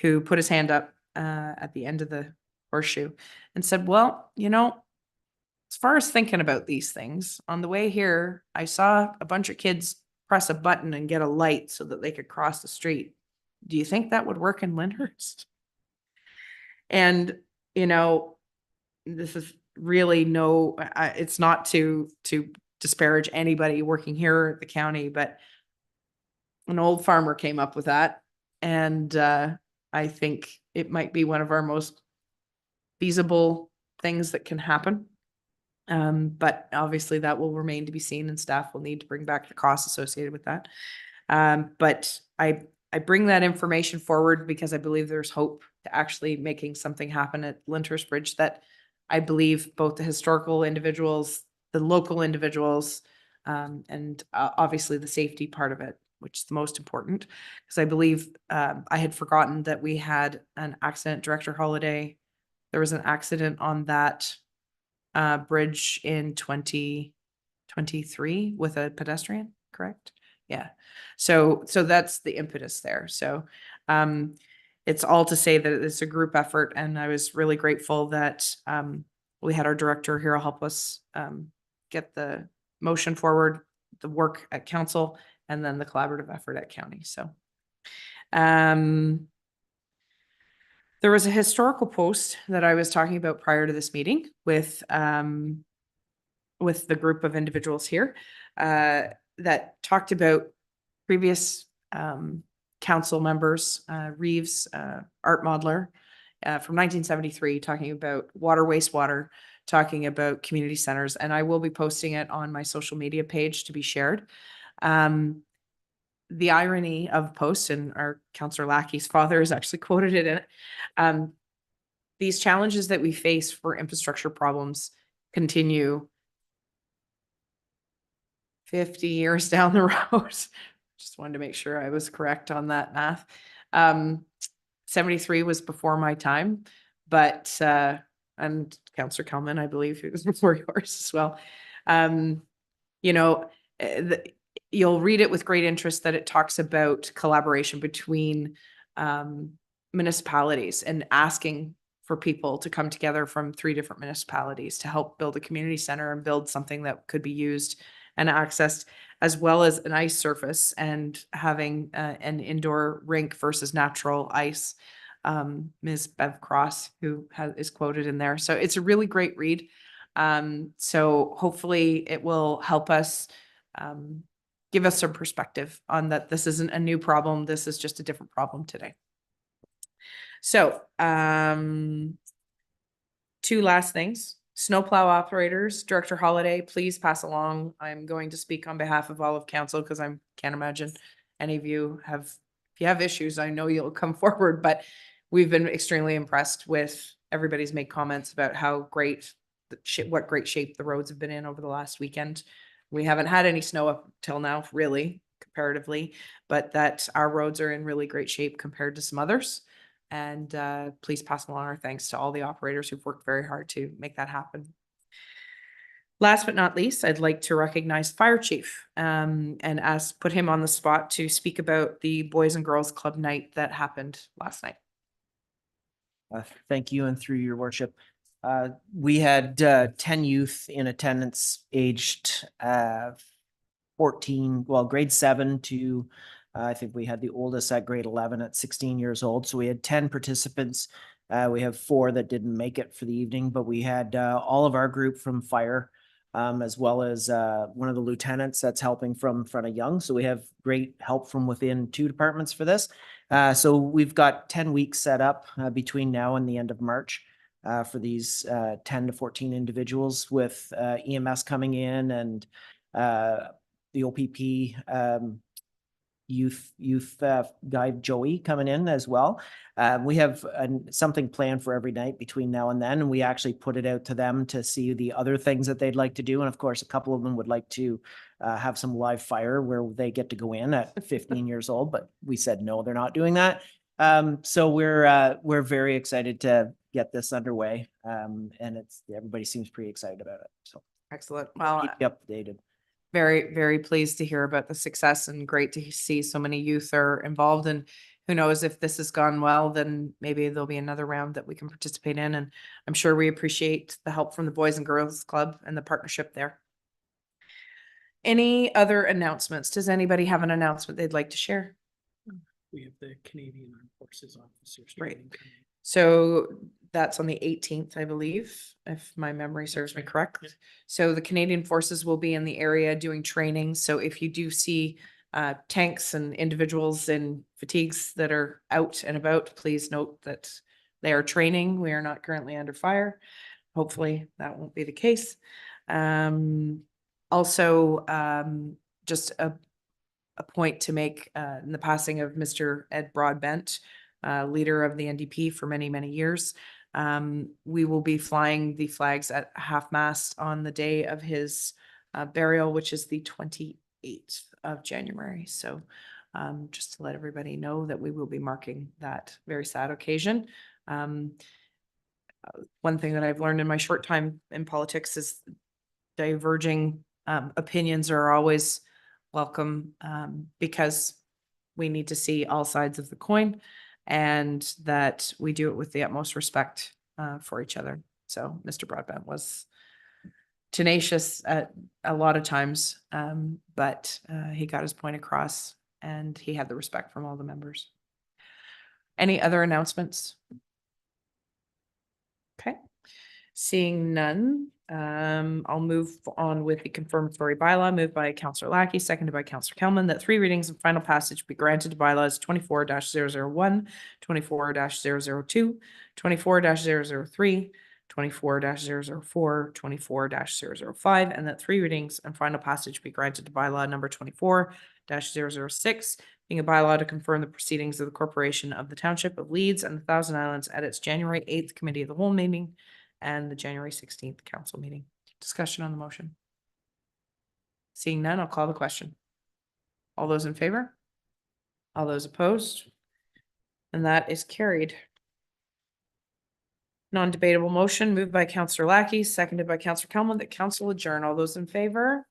who put his hand up at the end of the horseshoe and said, well, as far as thinking about these things, on the way here, I saw a bunch of kids press a button and get a light so that they could cross the street. Do you think that would work in Lyndhurst? And you know, this is really no, it's not to disparage anybody working here at the county, but an old farmer came up with that. And I think it might be one of our most feasible things that can happen. But obviously that will remain to be seen, and staff will need to bring back the costs associated with that. But I bring that information forward because I believe there's hope to actually making something happen at Lyndhurst Bridge that I believe both the historical individuals, the local individuals, and obviously the safety part of it, which is the most important. Because I believe I had forgotten that we had an accident, Director Holiday. There was an accident on that bridge in 2023 with a pedestrian, correct? Yeah. So that's the impetus there. So it's all to say that it's a group effort, and I was really grateful that we had our director here help us get the motion forward, the work at council, and then the collaborative effort at county. So there was a historical post that I was talking about prior to this meeting with the group of individuals here that talked about previous council members, Reeves, art modeler from 1973, talking about water, wastewater, talking about community centers. And I will be posting it on my social media page to be shared. The irony of post, and our Councillor Lackey's father is actually quoted in it. These challenges that we face for infrastructure problems continue 50 years down the road. Just wanted to make sure I was correct on that math. 73 was before my time, but and Councillor Kelman, I believe it was before yours as well. You know, you'll read it with great interest that it talks about collaboration between municipalities and asking for people to come together from 3 different municipalities to help build a community center and build something that could be used and accessed, as well as an ice surface and having an indoor rink versus natural ice. Ms. Bev Cross, who is quoted in there. So it's a really great read. So hopefully it will help us give us some perspective on that. This isn't a new problem. This is just a different problem today. So 2 last things. Snowplow operators, Director Holiday, please pass along. I'm going to speak on behalf of all of council because I can't imagine any of you have, if you have issues, I know you'll come forward, but we've been extremely impressed with, everybody's made comments about how great, what great shape the roads have been in over the last weekend. We haven't had any snow up till now, really, comparatively, but that our roads are in really great shape compared to some others. And please pass along our thanks to all the operators who've worked very hard to make that happen. Last but not least, I'd like to recognize Fire Chief and put him on the spot to speak about the Boys and Girls Club night that happened last night. Thank you, and through your worship. We had 10 youth in attendance aged 14, well, grade 7 to I think we had the oldest at grade 11 at 16 years old. So we had 10 participants. We have 4 that didn't make it for the evening, but we had all of our group from fire, as well as one of the lieutenants that's helping from Front of Young. So we have great help from within 2 departments for this. So we've got 10 weeks set up between now and the end of March for these 10 to 14 individuals, with EMS coming in and the OPP youth guide Joey coming in as well. We have something planned for every night between now and then, and we actually put it out to them to see the other things that they'd like to do. And of course, a couple of them would like to have some live fire where they get to go in at 15 years old, but we said no, they're not doing that. So we're very excited to get this underway, and everybody seems pretty excited about it. So excellent. Well, keep you updated. Very, very pleased to hear about the success, and great to see so many youth are involved. And who knows, if this has gone well, then maybe there'll be another round that we can participate in. And I'm sure we appreciate the help from the Boys and Girls Club and the partnership there. Any other announcements? Does anybody have an announcement they'd like to share? We have the Canadian Armed Forces officers. Right. training coming. So that's on the 18th, I believe, if my memory serves me correct. So the Canadian Forces will be in the area doing training. So if you do see tanks and individuals in fatigues that are out and about, please note that they are training. We are not currently under fire. Hopefully that won't be the case. Also, just a point to make in the passing of Mr. Ed Broadbent, leader of the NDP for many, many years. We will be flying the flags at half-mast on the day of his burial, which is the 28th of January. So just to let everybody know that we will be marking that very sad occasion. One thing that I've learned in my short time in politics is diverging opinions are always welcome, because we need to see all sides of the coin, and that we do it with the utmost respect for each other. So Mr. Broadbent was tenacious at a lot of times, but he got his point across, and he had the respect from all the members. Any other announcements? Okay. Seeing none, I'll move on with the confirmatory bylaw moved by Councillor Lackey, seconded by Councillor Kelman, that 3 readings and final passage be granted to bylaws 24-001, 24-002, 24-003, 24-004, 24-005, and that 3 readings and final passage be granted to bylaw number 24-006, being a bylaw to confirm the proceedings of the Corporation of the Township of Leeds and the Thousand Islands at its January 8th Committee of the Whole meeting and the January 16th council meeting. Discussion on the motion. Seeing none, I'll call the question. All those in favor? All those opposed? And that is carried. Non-debatable motion moved by Councillor Lackey, seconded by Councillor Kelman, that council adjourn. All those in favor?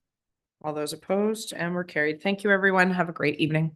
All those opposed? And we're carried. Thank you, everyone. Have a great evening.